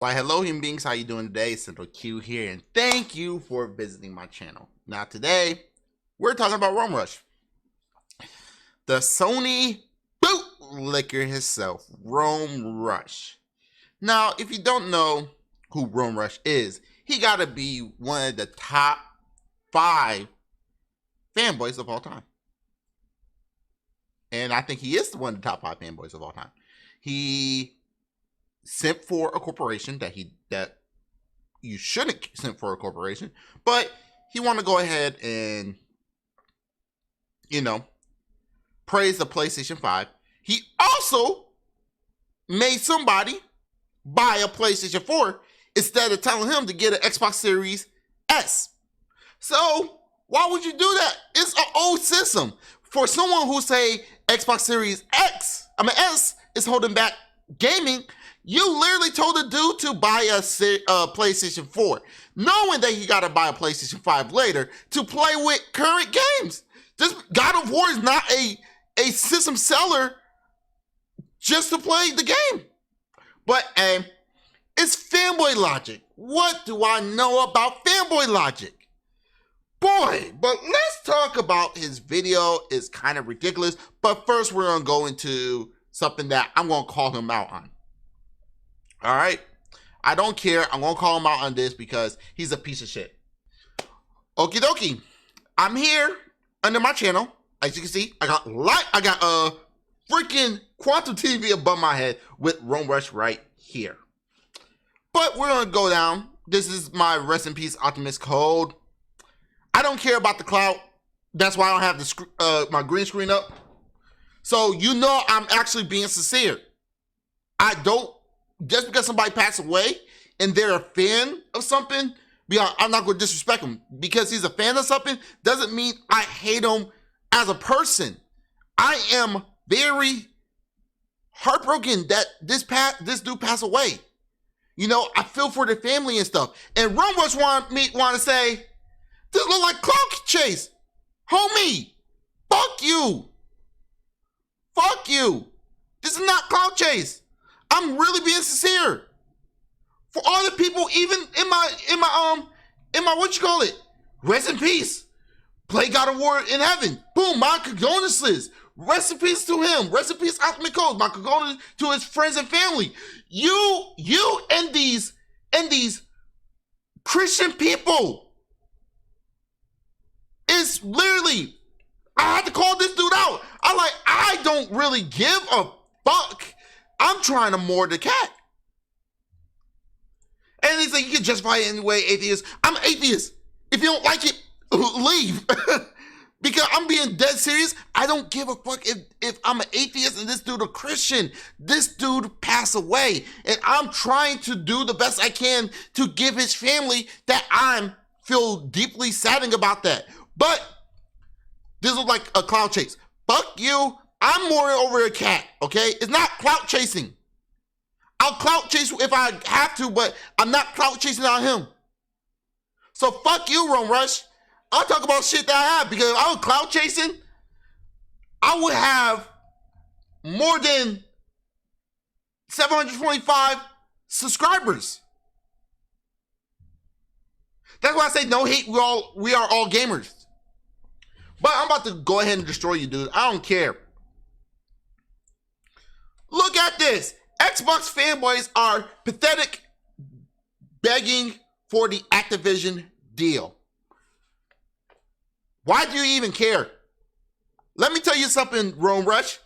Why, hello human beings, how you doing today? Central Q here, and thank you for visiting my channel. Now today, we're talking about Rome Rush. The Sony bootlicker himself, Rome Rush. Now, if you don't know who Rome Rush is, he gotta be one of the top 5 fanboys of all time. And I think he is one of the top 5 fanboys of all time. He sent for a corporation that you shouldn't send for a corporation, but he want to go ahead and praise the PlayStation 5. He also made somebody buy a PlayStation 4 instead of telling him to get an Xbox Series S. So why would you do that? It's an old system. For someone who say Xbox Series S is holding back gaming, you literally told a dude to buy a PlayStation 4, knowing that he got to buy a PlayStation 5 later to play with current games. This God of War is not a system seller just to play the game. But it's fanboy logic. What do I know about fanboy logic? Boy, but let's talk about his video. It's kind of ridiculous. But first, we're going to go into something that I'm going to call him out on. All right? I don't care. I'm going to call him out on this because he's a piece of shit. Okie dokie. I'm here under my channel. As you can see, I got a freaking Quantum TV above my head with Rome Rush right here. But we're going to go down. This is my rest in peace Optimus code. I don't care about the clout. That's why I don't have the my green screen up. So you know I'm actually being sincere. I don't, just because somebody passed away and they're a fan of something, I'm not going to disrespect him. Because he's a fan of something doesn't mean I hate him as a person. I am very heartbroken that this dude passed away. You know, I feel for the family and stuff. And Rome Rush want to say, this look like clout chase. Homie, fuck you. Fuck you. This is not clout chase. I'm really being sincere. For all the people, even in my what you call it? Rest in peace. Play God of War in heaven. Boom, my condolences. Rest in peace to him. Rest in peace, Optimus Code. My condolences to his friends and family. You and these Christian people. It's literally, I had to call this dude out. I don't really give a fuck. I'm trying to moor the cat. And he's like, you can justify it anyway, atheist. I'm an atheist. If you don't like it, leave. Because I'm being dead serious. I don't give a fuck if I'm an atheist and this dude a Christian. This dude passed away. And I'm trying to do the best I can to give his family that I feel deeply saddened about that. But this was like a clout chase. Fuck you. I'm more over a cat, okay? It's not clout chasing. I'll clout chase if I have to, but I'm not clout chasing on him. So fuck you, Rome Rush. I'll talk about shit that I have, because if I was clout chasing, I would have more than 725 subscribers. That's why I say no hate. We are all gamers. But I'm about to go ahead and destroy you, dude. I don't care. Look at this. Xbox fanboys are pathetic, begging for the Activision deal. Why do you even care? Let me tell you something, Rome Rush.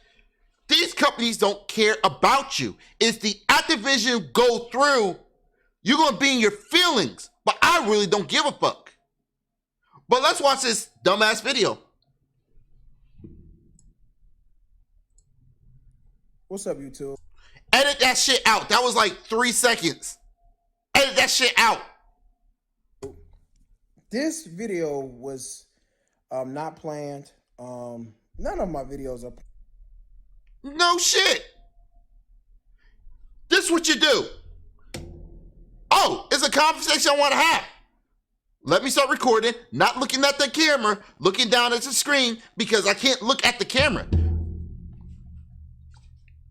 These companies don't care about you. If the Activision go through, you're going to be in your feelings. But I really don't give a fuck. But let's watch this dumbass video. What's up, YouTube? Edit that shit out. That was like 3 seconds. Edit that shit out. This video was not planned. None of my videos are. No shit. This is what you do. Oh, it's a conversation I want to have. Let me start recording, not looking at the camera, looking down at the screen, because I can't look at the camera.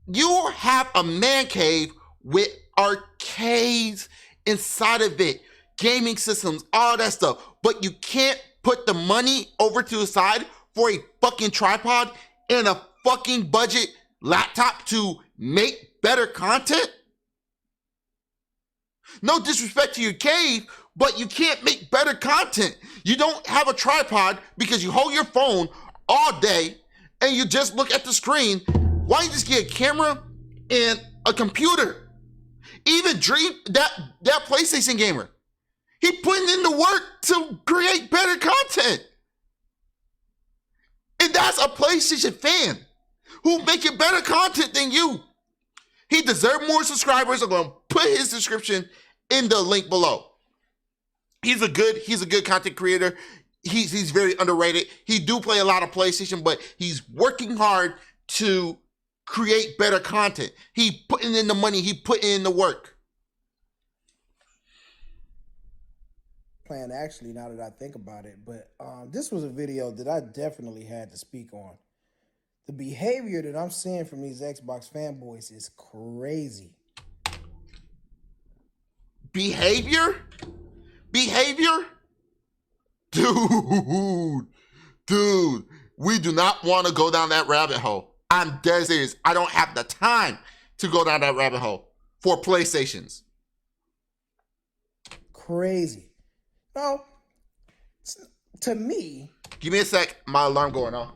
You have a man cave with arcades inside of it, gaming systems, all that stuff. But you can't put the money over to the side for a fucking tripod and a fucking budget laptop to make better content? No disrespect to your cave, but you can't make better content. You don't have a tripod because you hold your phone all day and you just look at the screen. Why don't you just get a camera and a computer? Even Dream, that PlayStation gamer, he putting in the work to create better content. And that's a PlayStation fan who making better content than you. He deserves more subscribers. I'm going to put his description in the link below. He's a good content creator. He's very underrated. He do play a lot of PlayStation, but he's working hard to create better content. He putting in the money. He putting in the work. Plan actually, now that I think about it, but this was a video that I definitely had to speak on. The behavior that I'm seeing from these Xbox fanboys is crazy. Behavior? Dude, we do not want to go down that rabbit hole. I'm dead serious. I don't have the time to go down that rabbit hole for PlayStations. Crazy. Well, to me... Give me a sec. My alarm going off.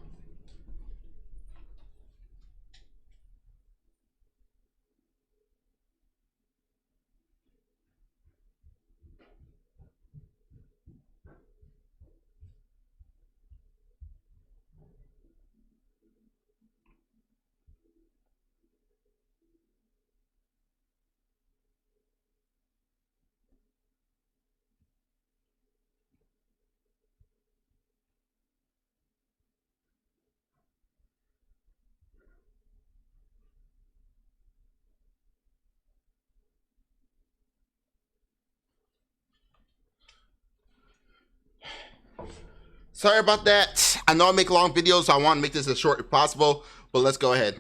Sorry about that. I know I make long videos, so I want to make this as short as possible, but let's go ahead.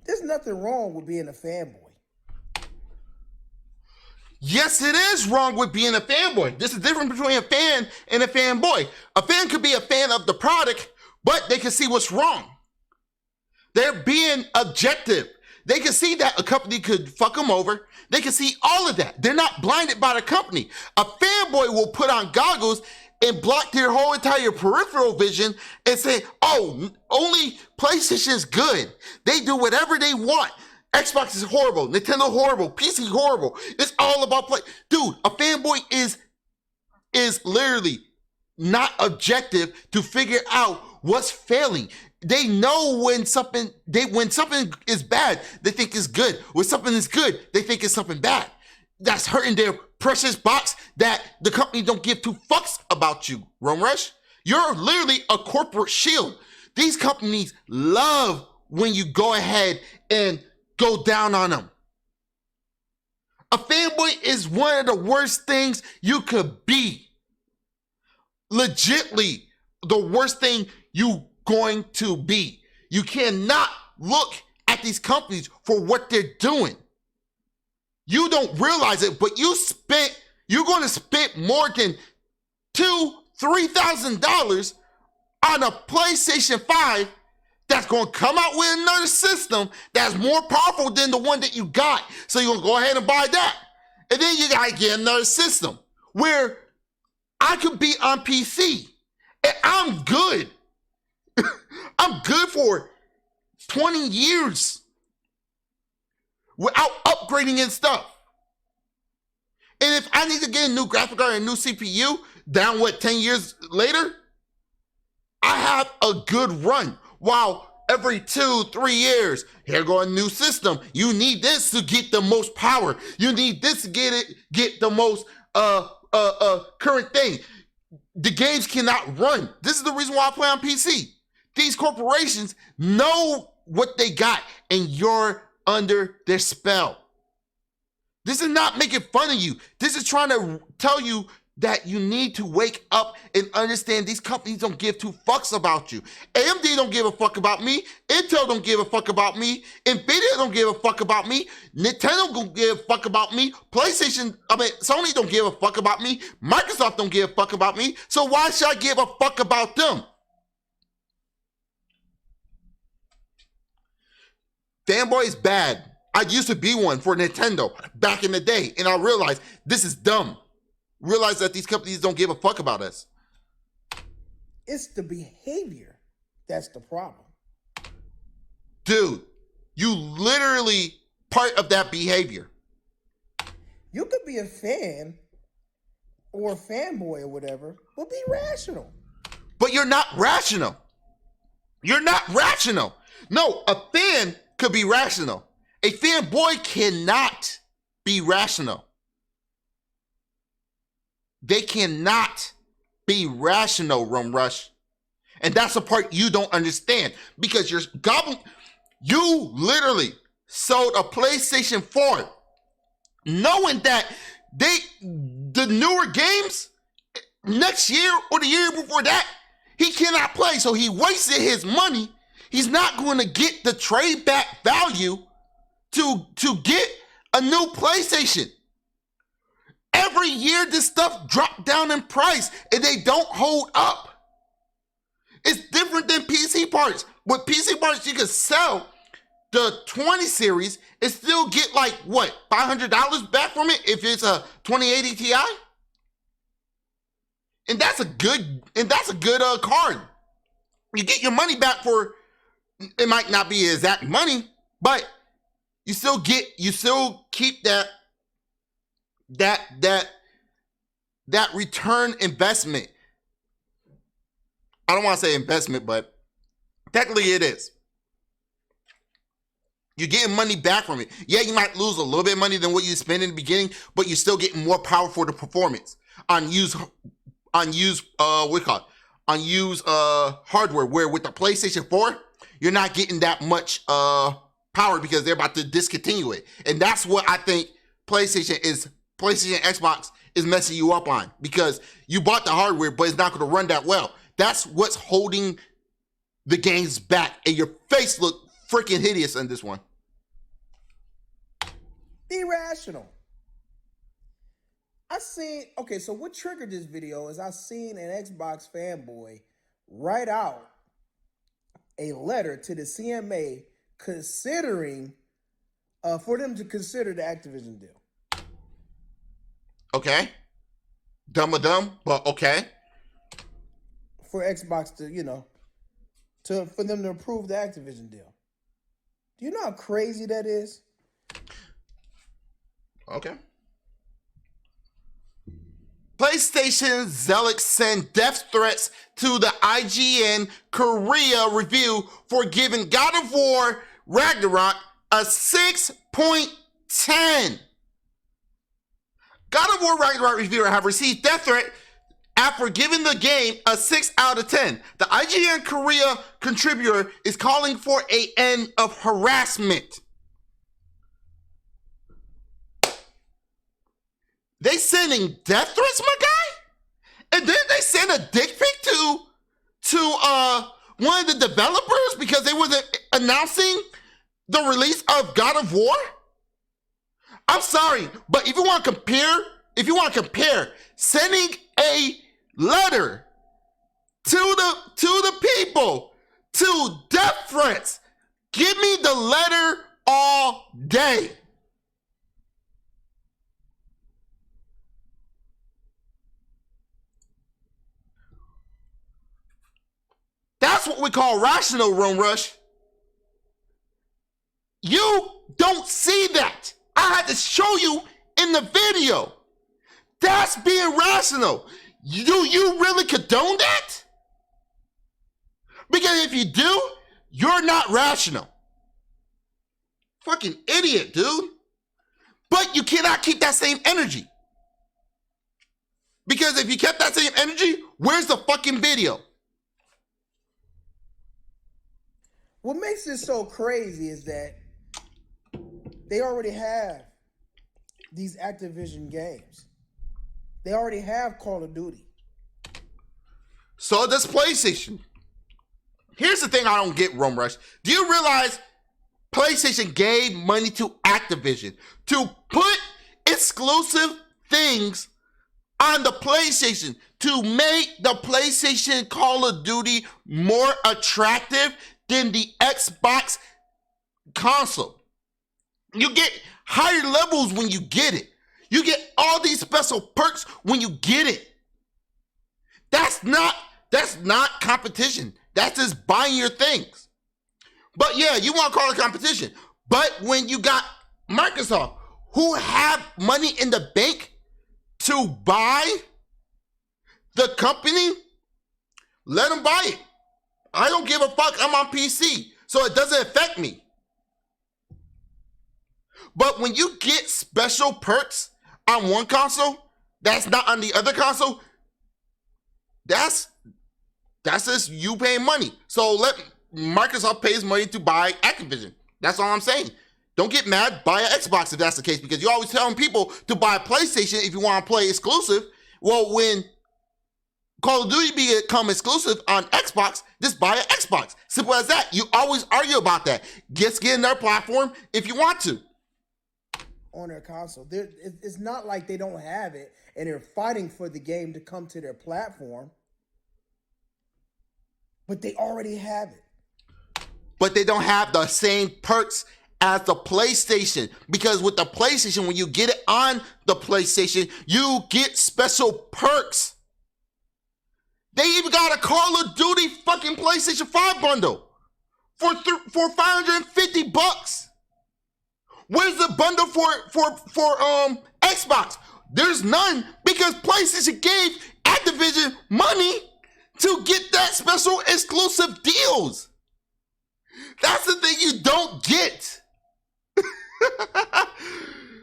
There's nothing wrong with being a fanboy. Yes, it is wrong with being a fanboy. There's a difference between a fan and a fanboy. A fan could be a fan of the product, but they can see what's wrong. They're being objective. They can see that a company could fuck them over. They can see all of that. They're not blinded by the company. A fanboy will put on goggles and block their whole entire peripheral vision and say, oh, only PlayStation is good. They do whatever they want. Xbox is horrible. Nintendo horrible. PC horrible. It's all about play. Dude, a fanboy is literally not objective to figure out what's failing. They know when something is bad, they think it's good. When something is good, they think it's something bad. That's hurting their precious box that the company don't give two fucks about you, Rome Rush. You're literally a corporate shield. These companies love when you go ahead and go down on them. A fanboy is one of the worst things you could be. Legitly, the worst thing you going to be. You cannot look at these companies for what they're doing. You don't realize it, but you're going to spend more than $2,000-$3,000 on a PlayStation 5 that's going to come out with another system that's more powerful than the one that you got. So you're going to go ahead and buy that. And then you got to get another system where I could be on PC and I'm good. I'm good for 20 years without upgrading and stuff. And if I need to get a new graphic card and a new CPU, 10 years later, I have a good run. While every 2-3 years, here go a new system. You need this to get the most power. You need this to get the most current thing. The games cannot run. This is the reason why I play on PC. These corporations know what they got, and you're under their spell. This is not making fun of you. This is trying to tell you that you need to wake up and understand these companies don't give two fucks about you. AMD don't give a fuck about me. Intel don't give a fuck about me. Nvidia don't give a fuck about me. Nintendo don't give a fuck about me. Sony don't give a fuck about me. Microsoft don't give a fuck about me. So why should I give a fuck about them? Fanboy is bad. I used to be one for Nintendo back in the day, and I realized this is dumb. Realize that these companies don't give a fuck about us. It's the behavior that's the problem. Dude, you literally part of that behavior. You could be a fan or a fanboy or whatever, but be rational. But you're not rational. You're not rational. No, a fan could be rational. A fanboy cannot be rational. They cannot be rational, Rum Rush. And that's the part you don't understand. Because you literally sold a PlayStation 4 knowing that the newer games next year or the year before that, he cannot play. So he wasted his money. He's not going to get the trade back value to get a new PlayStation. Every year, this stuff dropped down in price and they don't hold up. It's different than PC parts. With PC parts, you can sell the 20 series and still get like, what, $500 back from it if it's a 2080 Ti? And that's a good card. You get your money back for, it might not be exact money, but you still keep that return investment. I don't want to say investment, but technically it is. You're getting money back from it. Yeah, you might lose a little bit of money than what you spent in the beginning, but you're still getting more power for the performance on used hardware. Where with the PlayStation 4, you're not getting that much power because they're about to discontinue it, and that's what I think PlayStation Xbox is messing you up on, because you bought the hardware, but it's not going to run that well. That's what's holding the games back, and your face look freaking hideous in this one. Be rational. So what triggered this video is I seen an Xbox fanboy write out a letter to the CMA considering for them to consider the Activision deal. Okay. Dumb, but okay. For Xbox to, for them to approve the Activision deal. Do you know how crazy that is? Okay. PlayStation zealots send death threats to the IGN Korea review for giving God of War Ragnarok a 6.10. God of War Ragnarok reviewer have received death threat after giving the game a 6 out of 10. The IGN Korea contributor is calling for an end of harassment. They sending death threats, my guy? And then they send a dick pic to one of the developers because they wasn't announcing the release of God of War? I'm sorry, but if you want to compare sending a letter to the people to death threats, give me the letter all day. That's what we call rational, Rum Rush. You don't see that. I had to show you in the video. That's being rational. Do you really condone that? Because if you do, you're not rational. Fucking idiot, dude. But you cannot keep that same energy. Because if you kept that same energy, where's the fucking video? What makes this so crazy is that they already have these Activision games. They already have Call of Duty. So does PlayStation. Here's the thing I don't get, Rome Rush. Do you realize PlayStation gave money to Activision to put exclusive things on the PlayStation to make the PlayStation Call of Duty more attractive than the Xbox console? You get higher levels when you get it. You get all these special perks when you get it. That's not competition. That's just buying your things. But yeah, you want to call it competition. But when you got Microsoft, who have money in the bank to buy the company, let them buy it. I don't give a fuck. I'm on PC, so it doesn't affect me. But when you get special perks on one console that's not on the other console, that's just you paying money. So let Microsoft pays money to buy Activision. That's all I'm saying. Don't get mad, buy an Xbox if that's the case, because you're always telling people to buy a PlayStation if you want to play exclusive. Well, when Call of Duty become exclusive on Xbox, just buy an Xbox. Simple as that. You always argue about that. Just get in their platform if you want to. On their console. It's not like they don't have it and they're fighting for the game to come to their platform, but they already have it. But they don't have the same perks as the PlayStation, because with the PlayStation, when you get it on the PlayStation, you get special perks. They even got a Call of Duty fucking PlayStation 5 bundle for $550. Where's the bundle for Xbox? There's none, because PlayStation gave Activision money to get that special exclusive deals. That's the thing you don't get.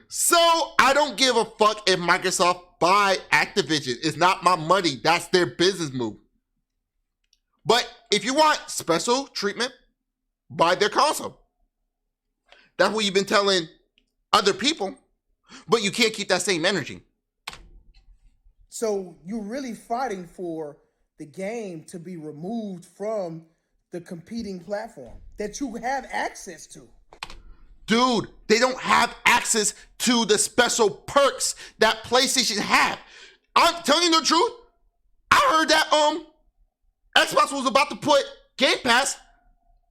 So I don't give a fuck if Microsoft buy Activision. It's not my money. That's their business move. But if you want special treatment, buy their console. That's what you've been telling other people, but you can't keep that same energy. So you're really fighting for the game to be removed from the competing platform that you have access to. Dude, they don't have access to the special perks that PlayStation have. I'm telling you the truth. I heard that Xbox was about to put Game Pass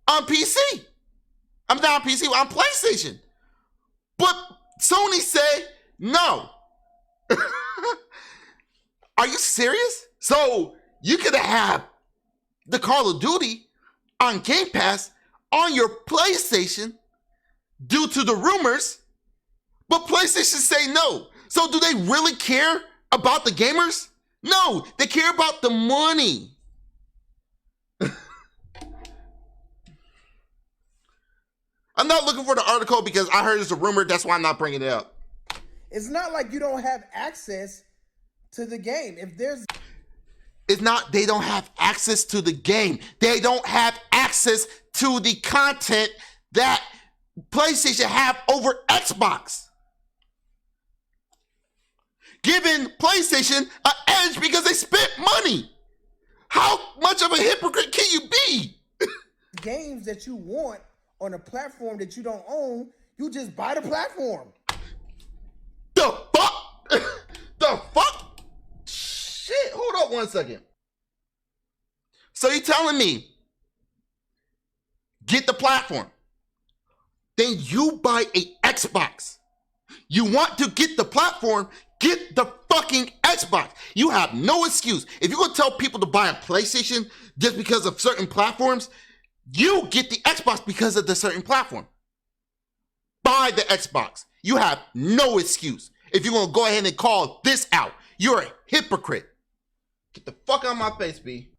on PC. I'm not on PC, on PlayStation. But Sony said no. Are you serious? So you could have the Call of Duty on Game Pass on your PlayStation due to the rumors, but PlayStation say no. So do they really care about the gamers? No, they care about the money. I'm not looking for the article because I heard it's a rumor. That's why I'm not bringing it up. It's not like you don't have access to the game. It's not they don't have access to the game. They don't have access to the content that PlayStation have over Xbox. Giving PlayStation an edge because they spent money. How much of a hypocrite can you be? Games that you want on a platform that you don't own, you just buy the platform. The fuck? The fuck? Shit, hold up 1 second. So you're telling me, get the platform, then you buy a Xbox. You want to get the platform, get the fucking Xbox. You have no excuse. If you're gonna tell people to buy a PlayStation just because of certain platforms, you get the Xbox because of the certain platform. Buy the Xbox. You have no excuse. If you're gonna go ahead and call this out, you're a hypocrite. Get the fuck out of my face, B.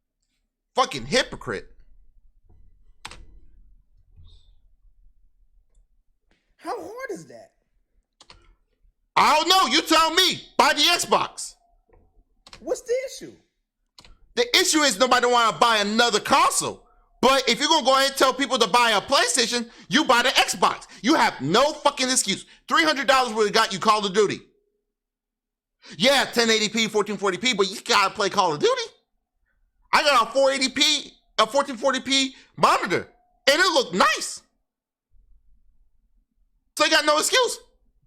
Fucking hypocrite. How hard is that? I don't know. You tell me. Buy the Xbox. What's the issue? The issue is nobody want to buy another console. But if you're going to go ahead and tell people to buy a PlayStation, you buy the Xbox. You have no fucking excuse. $300 would have got you Call of Duty. Yeah, 1080p, 1440p, but you gotta play Call of Duty. I got a 480p, a 1440p monitor, and it looked nice. So you got no excuse.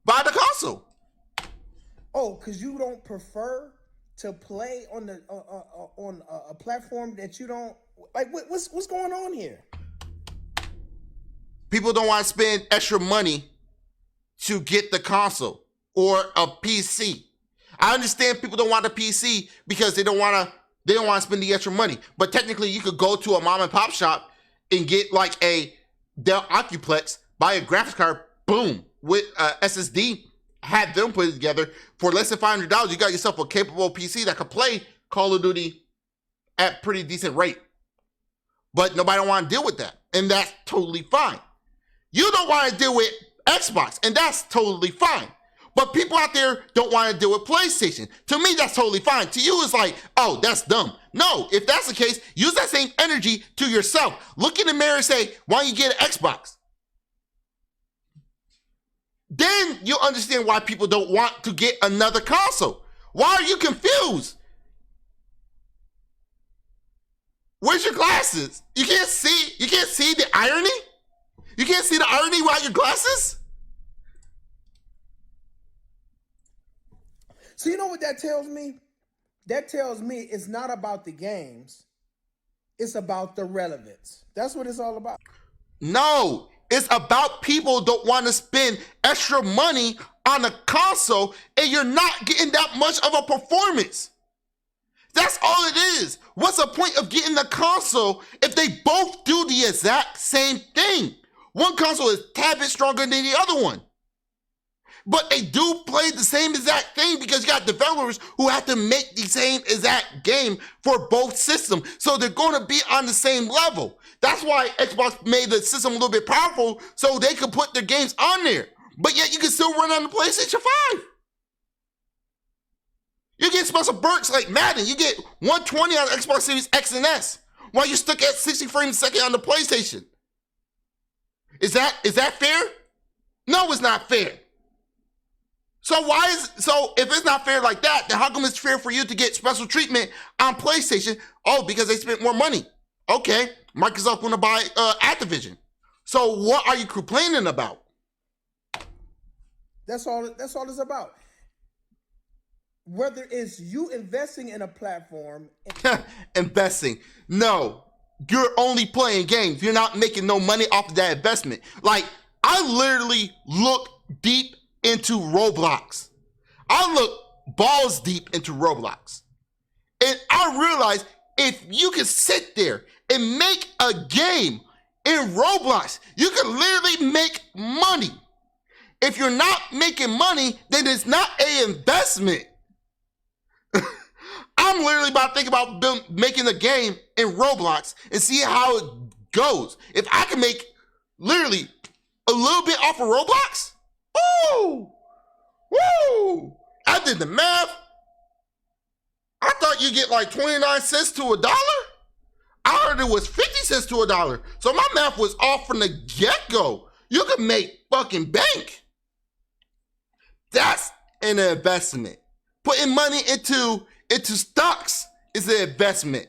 Buy the console. Oh, because you don't prefer to play on the on a platform that you don't like. What's going on here? People don't want to spend extra money to get the console or a PC. I understand people don't want a PC because they don't want to spend the extra money. But technically, you could go to a mom and pop shop and get like a Dell Occuplex, buy a graphics card, boom, with SSD, have them put it together for less than $500. You got yourself a capable PC that could play Call of Duty at pretty decent rate. But nobody don't want to deal with that, and that's totally fine. You don't want to deal with Xbox, and that's totally fine. But people out there don't want to deal with PlayStation. To me, that's totally fine. To you, it's like, oh, that's dumb. No, if that's the case, use that same energy to yourself. Look in the mirror and say, why don't you get an Xbox? Then you'll understand why people don't want to get another console. Why are you confused? Where's your glasses? You can't see the irony? You can't see the irony without your glasses? So you know what that tells me? That tells me it's not about the games. It's about the relevance. That's what it's all about. No, it's about people don't want to spend extra money on a console and you're not getting that much of a performance. That's all it is. What's the point of getting the console if they both do the exact same thing? One console is a tad bit stronger than the other one. But they do play the same exact thing because you got developers who have to make the same exact game for both systems. So they're going to be on the same level. That's why Xbox made the system a little bit powerful so they could put their games on there. But yet you can still run on the PlayStation 5. You get special perks like Madden. You get 120 on the Xbox Series X and S while you're stuck at 60 frames a second on the PlayStation. Is that fair? No, it's not fair. So if it's not fair like that, then how come it's fair for you to get special treatment on PlayStation? Oh, because they spent more money. Okay, Microsoft want to buy Activision. So what are you complaining about? That's all it's about. Whether it's you investing in a platform. Investing. No, you're only playing games. You're not making no money off of that investment. Like, I literally look deep into Roblox. I look balls deep into Roblox. And I realize if you can sit there and make a game in Roblox, you can literally make money. If you're not making money, then it's not an investment. I'm literally about to think about making a game in Roblox and see how it goes. If I can make literally a little bit off of Roblox, woo! I did the math. I thought you get like 29 cents to $1. I heard it was 50 cents to $1. So my math was off from the get-go. You can make fucking bank. That's an investment. Putting money into stocks is an investment.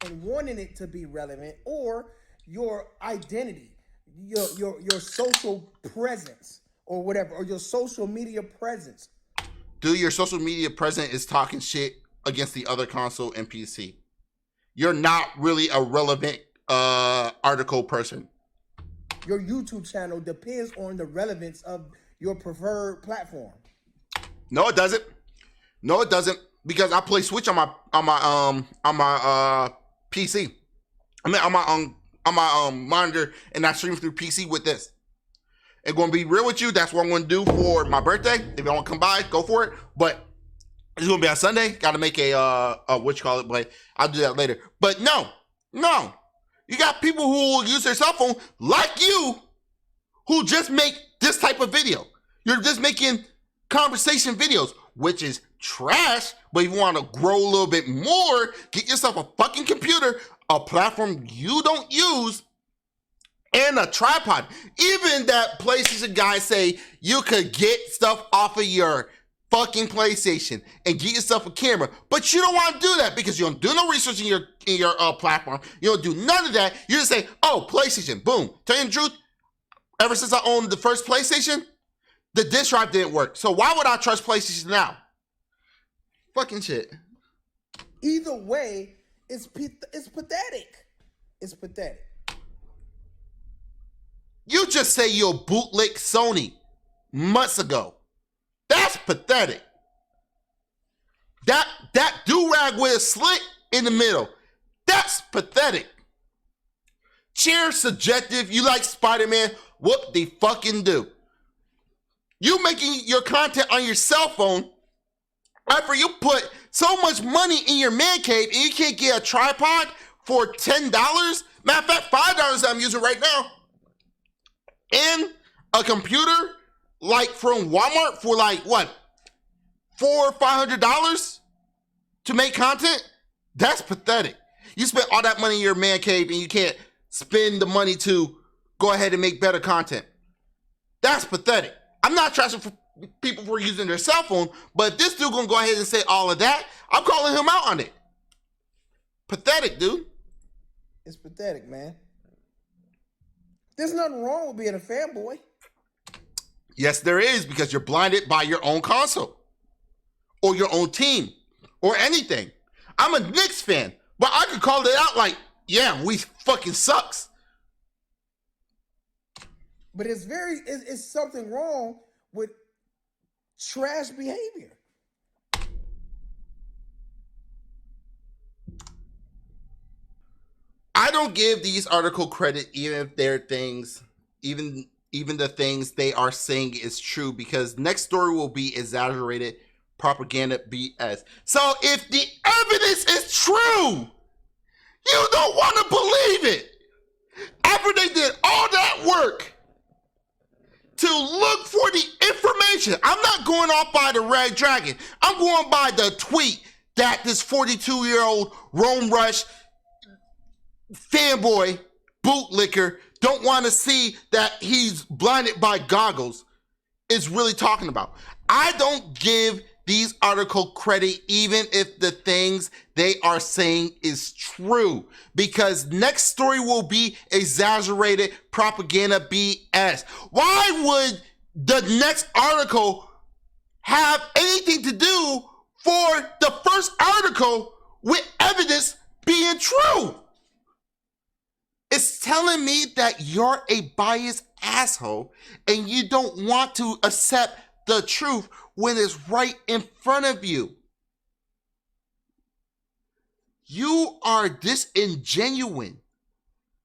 And wanting it to be relevant, or your identity, your social presence, or whatever, or your social media presence. Dude, your social media presence is talking shit against the other console and PC. You're not really a relevant article person. Your YouTube channel depends on the relevance of your preferred platform. No, it doesn't. No, it doesn't. Because I play Switch on my PC. I mean on my monitor, and I stream through PC with this. And going to be real with you, that's what I'm going to do for my birthday. If you want to come by, go for it. But it's going to be on Sunday. Got to make a but I'll do that later. But no. You got people who will use their cell phone like you who just make this type of video. You're just making conversation videos, which is trash. But if you want to grow a little bit more, get yourself a fucking computer, a platform you don't use, and a tripod. Even that PlayStation guys say you could get stuff off of your fucking PlayStation and get yourself a camera, but you don't want to do that because you don't do no research in your platform. You don't do none of that. You just say, "Oh, PlayStation, boom." Tell you the truth, ever since I owned the first PlayStation, the disk drive didn't work. So why would I trust PlayStation now? Fucking shit. Either way, it's pathetic. It's pathetic. You just say you'll bootleg Sony months ago. That's pathetic. That do-rag with a slit in the middle. That's pathetic. Cheer subjective. You like Spider-Man. Whoop they fucking do. You making your content on your cell phone after you put so much money in your man cave and you can't get a tripod for $10? Matter of fact, $5 I'm using right now. And a computer like from Walmart for like what, $400 or $500 to make content? That's pathetic. You spent all that money in your man cave and you can't spend the money to go ahead and make better content. That's pathetic. I'm not trashing for people for using their cell phone, but if this dude gonna go ahead and say all of that, I'm calling him out on it. Pathetic, dude. It's pathetic, man. There's nothing wrong with being a fanboy. Yes, there is, because you're blinded by your own console or your own team or anything. I'm a Knicks fan, but I could call it out like, yeah, we fucking sucks. But it's something wrong with trash behavior. I don't give these article credit, even if they're things, even the things they are saying is true, because next story will be exaggerated propaganda BS. So if the evidence is true, you don't want to believe it. After they did all that work to look for the information, I'm not going off by the Red Dragon. I'm going by the tweet that this 42-year-old Rome Rush fanboy bootlicker don't want to see that he's blinded by goggles is really talking about. I don't give these article credit even if the things they are saying is true, because next story will be exaggerated propaganda BS. Why would the next article have anything to do for the first article with evidence being true? It's telling me that you're a biased asshole and you don't want to accept the truth when it's right in front of you. You are disingenuous.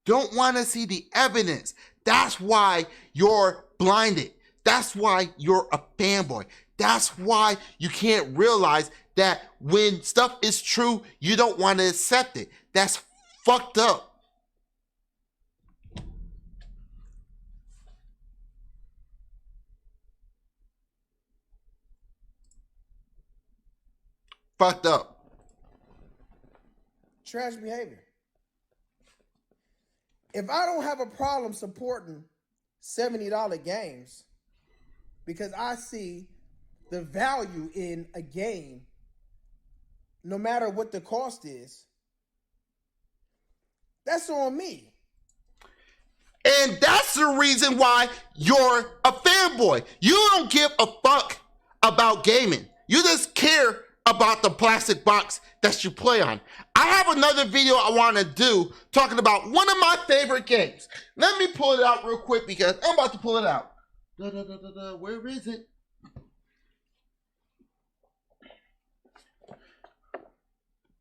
Don't want to see the evidence. That's why you're blinded. That's why you're a fanboy. That's why you can't realize that when stuff is true, you don't want to accept it. That's fucked up. Fucked up. Trash behavior. If I don't have a problem supporting $70 games because I see the value in a game, no matter what the cost is, that's on me. And that's the reason why you're a fanboy. You don't give a fuck about gaming. You just care about the plastic box that you play on. I have another video I want to do talking about one of my favorite games. Let me pull it out real quick because I'm about to pull it out. Where is it?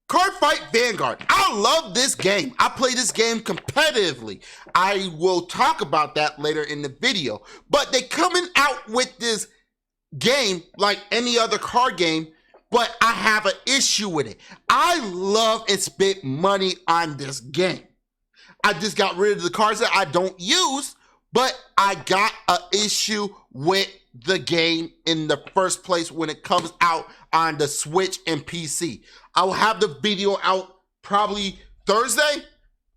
Card Fight Vanguard. I love this game. I play this game competitively. I will talk about that later in the video. But they coming out with this game like any other card game, but I have an issue with it. I love and spent money on this game. I just got rid of the cards that I don't use, but I got an issue with the game in the first place when it comes out on the Switch and PC. I will have the video out probably Thursday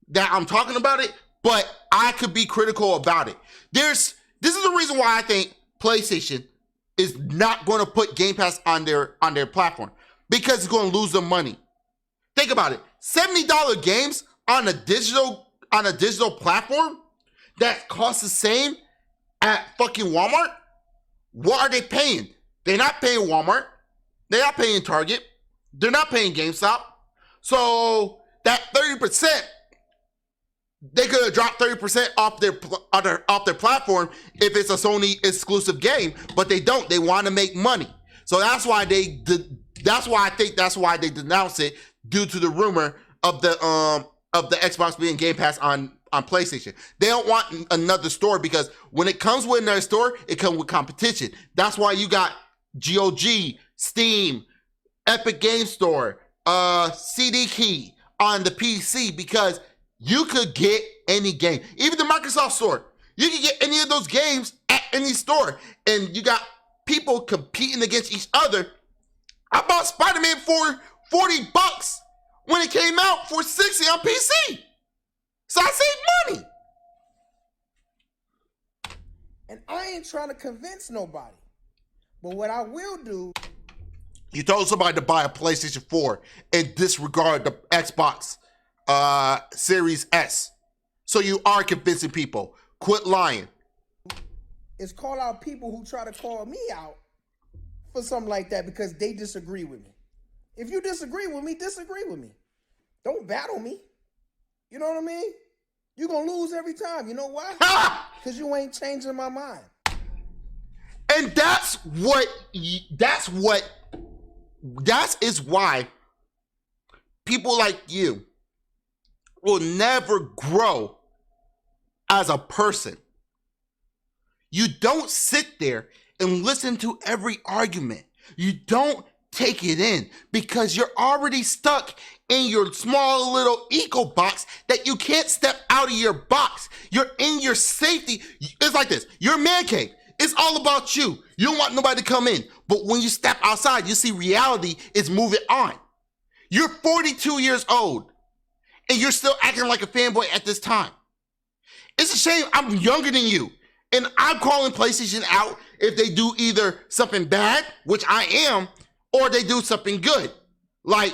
that I'm talking about it, but I could be critical about it. This is the reason why I think PlayStation is not going to put Game Pass on their platform because it's going to lose them money. Think about it. $70 games on a digital platform that costs the same at fucking Walmart. What are they paying? They're not paying Walmart. They're not paying Target. They're not paying GameStop. So that 30%, they could have dropped 30% off their platform if it's a Sony exclusive game, but they don't. They want to make money. So that's why I think that's why they denounced it, due to the rumor of the Xbox being Game Pass on PlayStation. They don't want another store, because when it comes with another store, it comes with competition. That's why you got GOG, Steam, Epic Game Store, CD Key on the PC, because you could get any game. Even the Microsoft Store, you can get any of those games at any store. And you got people competing against each other. I bought Spider-Man for $40 when it came out, for $60 on PC. So I saved money. And I ain't trying to convince nobody. But what I will do... You told somebody to buy a PlayStation 4 and disregard the Xbox Series S. So you are convincing people. Quit lying. Is call out people who try to call me out for something like that because they disagree with me. If you disagree with me, disagree with me. Don't battle me. You know what I mean? You're going to lose every time. You know why? Because you ain't changing my mind. And that is why people like you will never grow as a person. You don't sit there and listen to every argument. You don't take it in, because you're already stuck in your small little eco box that you can't step out of your box. You're in your safety. It's like this. Your man cave. It's all about you. You don't want nobody to come in. But when you step outside, you see reality is moving on. You're 42 years old and you're still acting like a fanboy at this time. It's a shame I'm younger than you. And I'm calling PlayStation out if they do either something bad, which I am, or they do something good. Like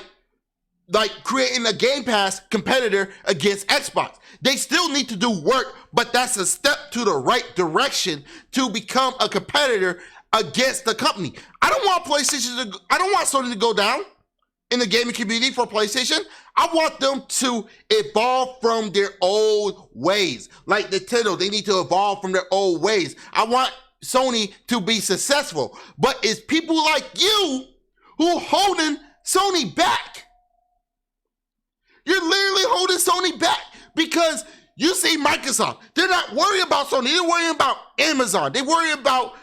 creating a Game Pass competitor against Xbox. They still need to do work, but that's a step to the right direction to become a competitor against the company. I don't want Sony to go down in the gaming community for PlayStation. I want them to evolve from their old ways. Like Nintendo, they need to evolve from their old ways. I want Sony to be successful, but it's people like you who holding Sony back. You're literally holding Sony back because you see Microsoft. They're not worried about Sony. They're worrying about Amazon. They worry about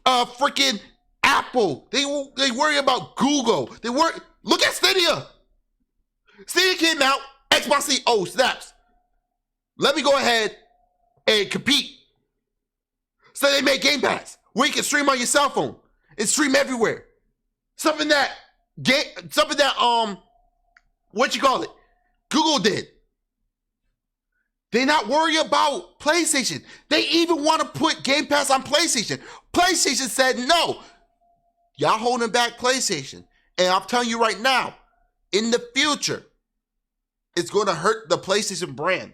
freaking Apple. They worry about Google. Look at Stadia. Stadia came out. Xbox said, oh, snaps. Let me go ahead and compete. So they made Game Pass, where you can stream on your cell phone and stream everywhere. Something that what you call it? Google did. They not worry about PlayStation. They even want to put Game Pass on PlayStation. PlayStation said no. Y'all holding back PlayStation. And I'm telling you right now, in the future, it's going to hurt the PlayStation brand.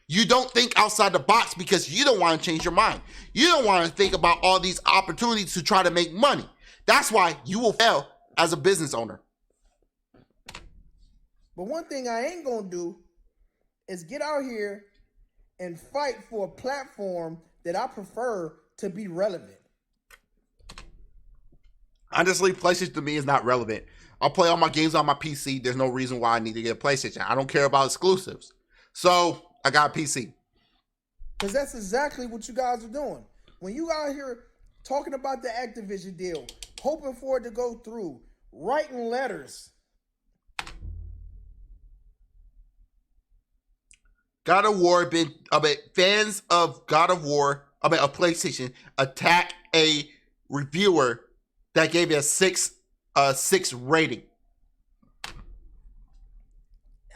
You don't think outside the box because you don't want to change your mind. You don't want to think about all these opportunities to try to make money. That's why you will fail as a business owner. But one thing I ain't gonna do is get out here and fight for a platform that I prefer to be relevant. Honestly, PlayStation to me is not relevant. I'll play all my games on my PC. There's no reason why I need to get a PlayStation. I don't care about exclusives. So I got a PC. Because that's exactly what you guys are doing. When you out here talking about the Activision deal, hoping for it to go through, writing letters. God of War fans of God of War, of PlayStation, attack a reviewer that gave it a six rating.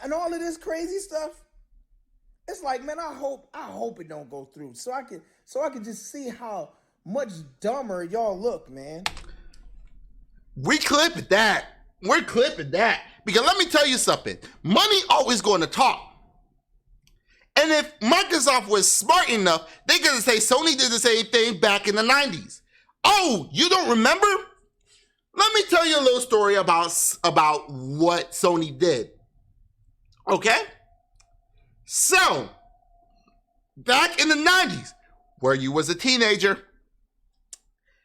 And all of this crazy stuff, It's like, man, I hope it don't go through, so I can just see how much dumber y'all look, man. We clipping that. We're clipping that. Because let me tell you something. Money always going to talk. And if Microsoft was smart enough, they could say Sony did the same thing back in the 90s. Oh, you don't remember? Let me tell you a little story about what Sony did. Okay? So, back in the 90s, where you was a teenager,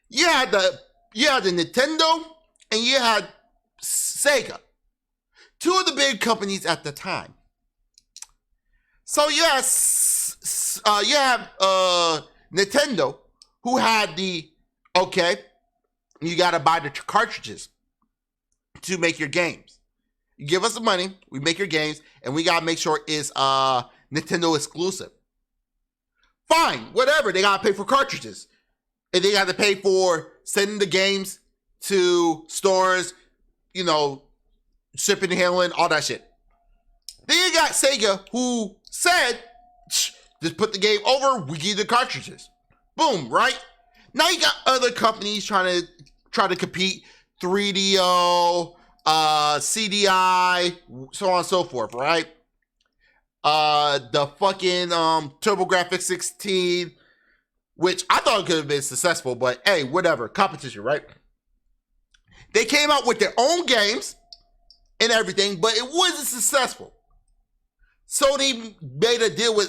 you had the Nintendo and you had Sega. Two of the big companies at the time. So you have Nintendo, who had you gotta buy the cartridges to make your games. You give us the money, we make your games, and we gotta make sure it's Nintendo exclusive. Fine, whatever, they gotta pay for cartridges. And they gotta pay for sending the games to stores, shipping and handling, all that shit. Then you got Sega, who said, just put the game over, we give you the cartridges. Boom, right? Now you got other companies trying to compete, 3DO, CDI, so on and so forth, right? The fucking TurboGrafx 16, which I thought could have been successful, but hey, whatever, competition, right? They came out with their own games and everything, but it wasn't successful. Sony made a deal with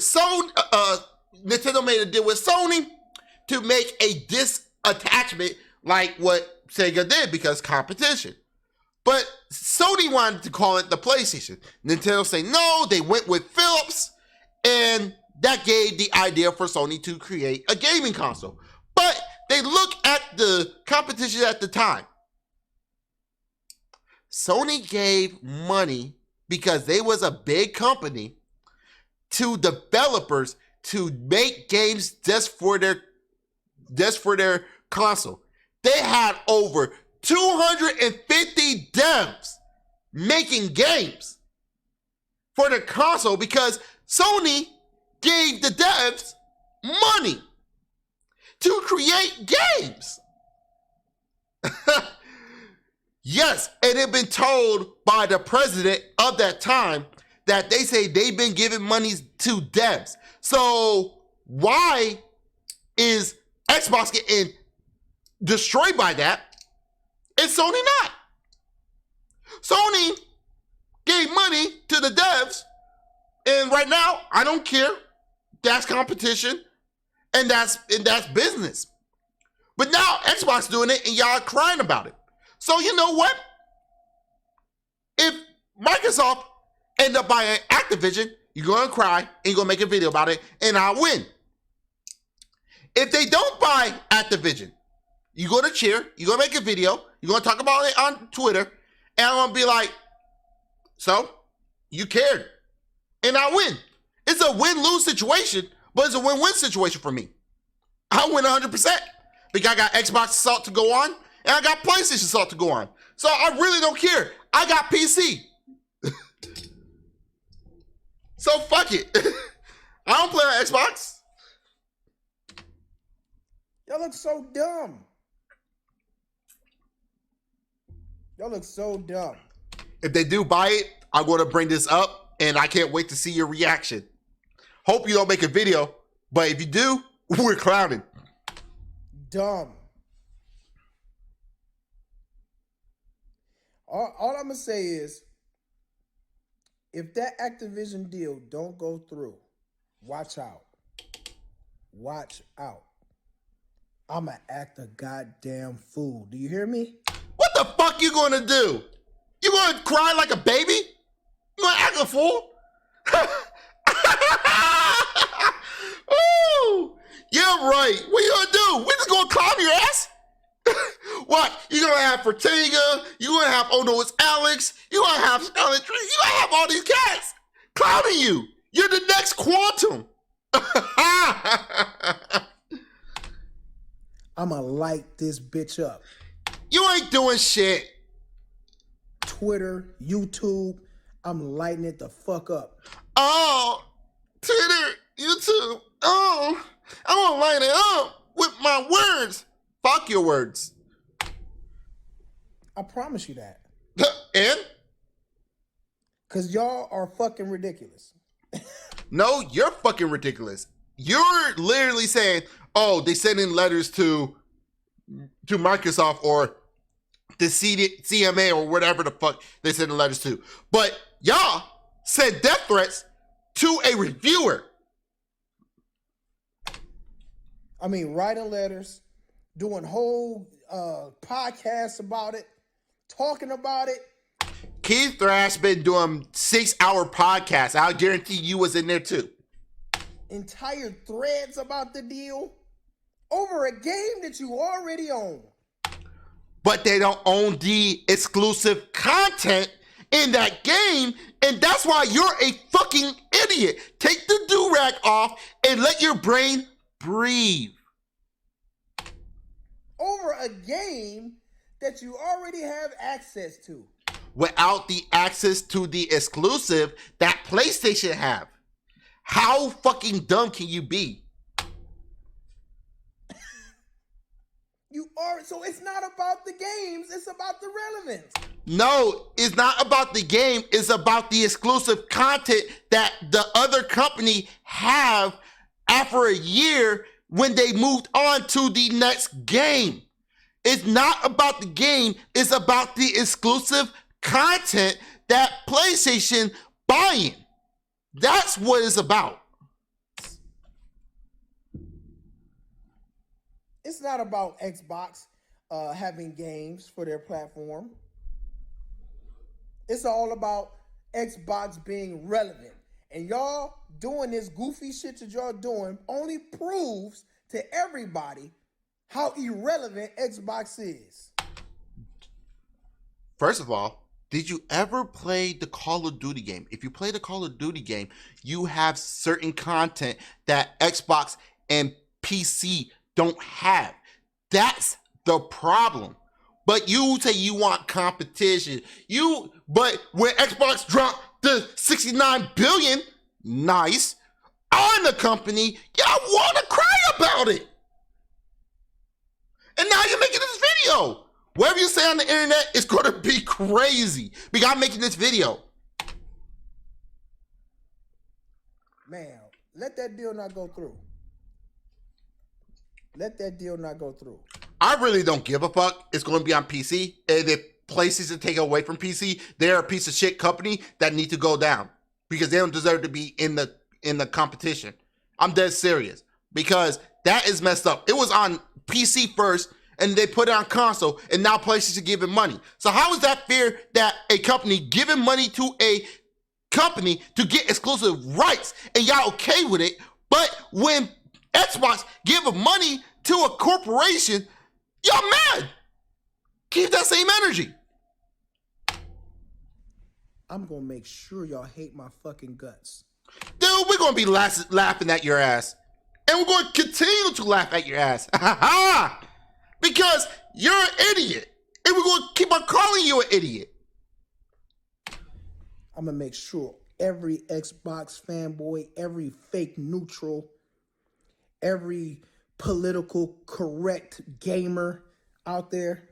Nintendo made a deal with Sony to make a disc attachment like what Sega did because competition. But Sony wanted to call it the PlayStation. Nintendo say no, they went with Philips, and that gave the idea for Sony to create a gaming console. But they look at the competition at the time. Sony gave money because they was a big company to developers to make games just for their console. They had over 250 devs making games for the console because Sony gave the devs money to create games. Yes, and it had been told by the president of that time that they say they've been giving money to devs. So why is Xbox getting destroyed by that? It's Sony not. Sony gave money to the devs, and right now I don't care. That's competition, and that's business. But now Xbox doing it, and y'all crying about it. So you know what? If Microsoft end up buying Activision, you're going to cry and you're going to make a video about it, and I'll win. If they don't buy Activision, you're going to cheer, you're going to make a video, you're going to talk about it on Twitter, and I'm going to be like, so, you cared, and I win. It's a win-lose situation, but it's a win-win situation for me. I win 100% because I got Xbox Assault to go on, and I got PlayStation Assault to go on. So I really don't care. I got PC. So fuck it. I don't play on Xbox. Y'all look so dumb. Y'all look so dumb. If they do buy it, I'm going to bring this up, and I can't wait to see your reaction. Hope you don't make a video, but if you do, we're clowning. Dumb. All I'm going to say is, if that Activision deal don't go through, watch out. Watch out. I'm going to act a goddamn fool. Do you hear me? What the fuck you going to do? You going to cry like a baby? You going to act a fool? Ooh, yeah, right. What you going to do? We just going to clown your ass? What? You're going to have Fortega. You're going to have Oh No It's Alex. You're going to have Scarlet Tree. You're going to have all these cats clowning you. You're the next Quantum. I'm going to light this bitch up. You ain't doing shit. Twitter, YouTube, I'm lighting it the fuck up. Oh, Twitter, YouTube. Oh, I want to line it up with my words. Fuck your words. I promise you that. And? Because y'all are fucking ridiculous. No, you're fucking ridiculous. You're literally saying, oh, they send in letters to Microsoft or the CMA or whatever the fuck they send the letters to. But y'all sent death threats to a reviewer. I mean, writing letters, doing whole podcasts about it, talking about it. Keith Thrash been doing 6-hour podcasts. I guarantee you was in there too. Entire threads about the deal over a game that you already own. But they don't own the exclusive content in that game, and that's why you're a fucking idiot. Take the do-rag off and let your brain breathe. Over a game that you already have access to. Without the access to the exclusive that PlayStation have. How fucking dumb can you be? You are, so it's not about the games, it's about the relevance. No, it's not about the game, it's about the exclusive content that the other company have after a year when they moved on to the next game. It's not about the game, it's about the exclusive content that PlayStation buying. That's what it's about. It's not about Xbox having games for their platform. It's all about Xbox being relevant. And y'all doing this goofy shit that y'all doing only proves to everybody how irrelevant Xbox is. First of all, did you ever play the Call of Duty game? If you play the Call of Duty game, you have certain content that Xbox and PC don't have. That's the problem. But you say you want competition. But when Xbox dropped the 69 billion, nice, on the company, y'all want to cry about it. And now you're making this video. Whatever you say on the internet is going to be crazy because I'm making this video. Man, let that deal not go through. Let that deal not go through. I really don't give a fuck. It's going to be on PC. And if PlayStation take it away from PC, they're a piece of shit company that need to go down because they don't deserve to be in the competition. I'm dead serious because that is messed up. It was on PC first, and they put it on console, and now PlayStation giving money. So how is that fair that a company giving money to a company to get exclusive rights, and y'all okay with it, but when Xbox giving money to a corporation, y'all mad? Keep that same energy. I'm going to make sure y'all hate my fucking guts. Dude, we're going to be laughing at your ass. And we're going to continue to laugh at your ass. Because you're an idiot. And we're going to keep on calling you an idiot. I'm going to make sure every Xbox fanboy, every fake neutral, every political correct gamer out there.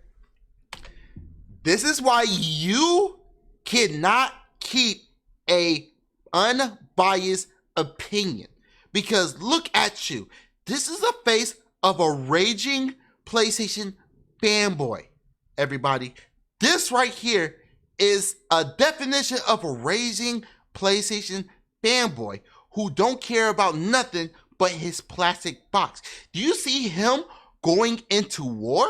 This is why you cannot keep a unbiased opinion. Because look at you. This is the face of a raging PlayStation fanboy. Everybody, this right here is a definition of a raging PlayStation fanboy who don't care about nothing but his plastic box. Do you see him going into war?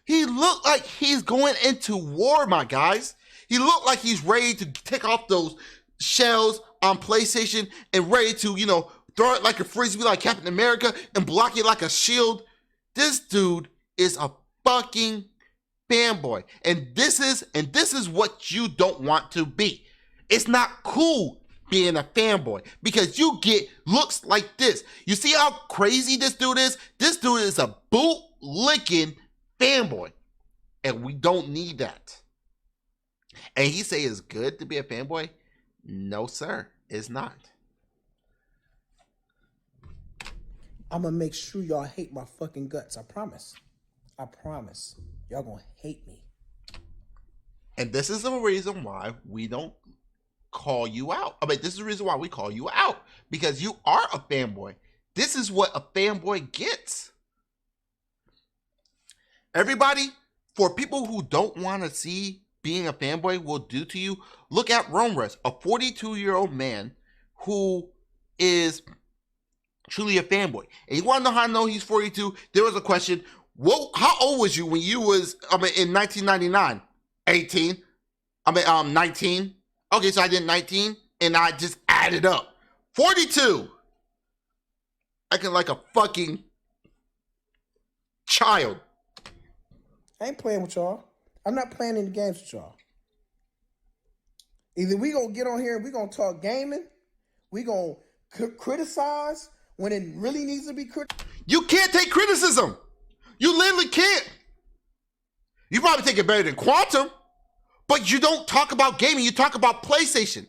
He looked like he's going into war, my guys. He looked like he's ready to take off those shells on PlayStation and ready to, throw it like a frisbee like Captain America and block it like a shield. This dude is a fucking fanboy. And this is what you don't want to be. It's not cool being a fanboy because you get looks like this. You see how crazy this dude is? This dude is a boot-licking fanboy. And we don't need that. And he say it's good to be a fanboy? No, sir, it's not. I'm gonna make sure y'all hate my fucking guts. I promise. I promise. Y'all gonna hate me. And this is the reason why we don't call you out. I mean, this is the reason why we call you out. Because you are a fanboy. This is what a fanboy gets. Everybody, for people who don't want to see being a fanboy will do to you, look at Romrus, a 42-year-old man who is truly a fanboy. And you want to know how I know he's 42? There was a question, how old was you when you was, in 1999? 18? 19? Okay, so I did 19, and I just added up. 42! Acting like a fucking child. I ain't playing with y'all. I'm not playing any games with y'all. Either we gonna get on here and we gonna talk gaming, we gonna criticize when it really needs to be criticized. You can't take criticism. You literally can't. You probably take it better than Quantum, but you don't talk about gaming. You talk about PlayStation.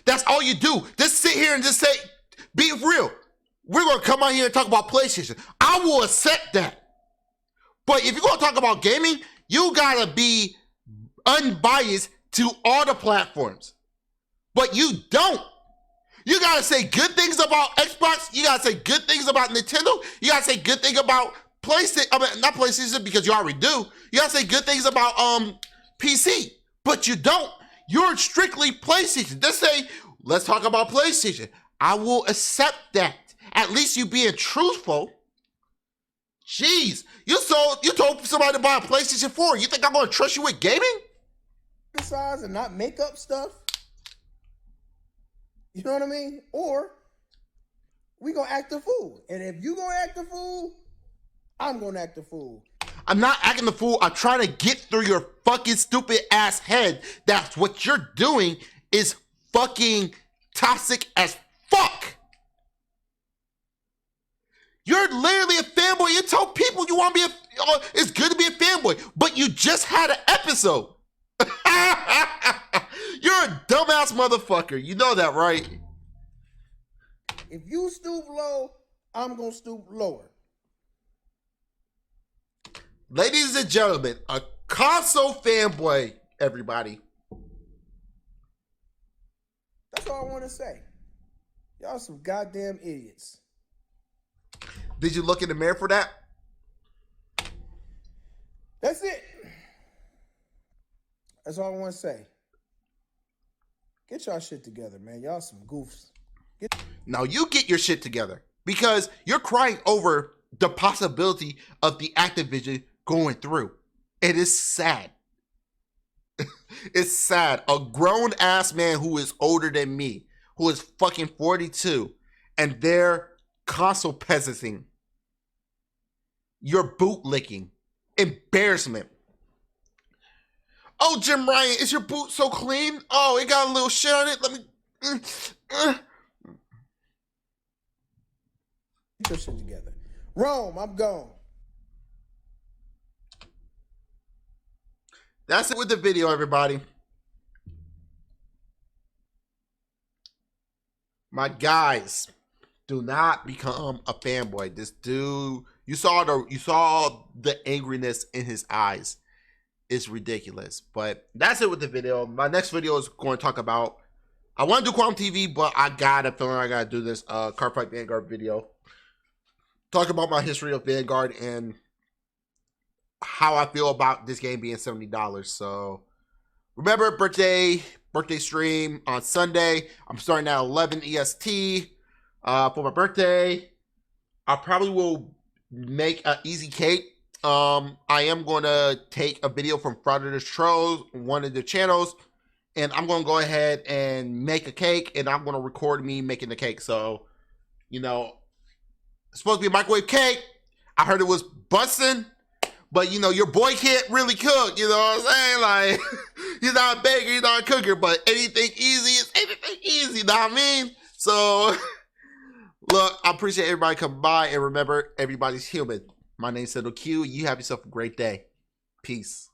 That's all you do. Just sit here and just say, be real. We're going to come out here and talk about PlayStation. I will accept that. But if you're going to talk about gaming, you got to be unbiased to all the platforms. But you don't. You got to say good things about Xbox. You got to say good things about Nintendo. You got to say good things about PlayStation. Not PlayStation because you already do. You got to say good things about PC. But you don't. You're strictly PlayStation. Just say, let's talk about PlayStation. I will accept that. At least you being truthful. Jeez, you told somebody to buy a PlayStation 4. You think I'm going to trust you with gaming? Criticize and not make up stuff. You know what I mean? Or we gonna act a fool. And if you gonna act a fool, I'm gonna act a fool. I'm not acting the fool. I'm trying to get through your fucking stupid ass head. That's what you're doing is fucking toxic as fuck. You're literally a fanboy. You tell people you want to be it's good to be a fanboy, but you just had an episode. You're a dumbass motherfucker. You know that, right? If you stoop low, I'm gonna stoop lower. Ladies and gentlemen, a console fanboy, everybody. That's all I want to say. Y'all some goddamn idiots. Did you look in the mirror for that? That's it. That's all I want to say. Get y'all shit together, man. Y'all some goofs. Now you get your shit together because you're crying over the possibility of the Activision going through. It is sad. It's sad. A grown ass man who is older than me, who is fucking 42, and they're console peasanting. You're bootlicking. Embarrassment. Oh, Jim Ryan, is your boot so clean? Oh, it got a little shit on it. Let me. Get your shit together. Rome, I'm gone. That's it with the video, everybody. My guys, do not become a fanboy. This dude, you saw the angriness in his eyes. It's ridiculous. But that's it with the video. My next video is going to talk about, I want to do Quantum TV, but I got a feeling I got to do this Cardfight Vanguard video. Talk about my history of Vanguard and how I feel about this game being $70. So remember, birthday stream on Sunday. I'm starting at 11 EST for my birthday. I probably will make an easy cake. I am going to take a video from Friday the Trolls, one of the channels, and I'm going to go ahead and make a cake, and I'm going to record me making the cake. So, you know, it's supposed to be a microwave cake. I heard it was busting, but, you know, your boy can't really cook, you know what I'm saying? Like, he's not a baker, he's not a cooker, but anything easy is anything easy, you know what I mean? So, look, I appreciate everybody coming by, and remember, everybody's human. My name's Settle Q. You have yourself a great day. Peace.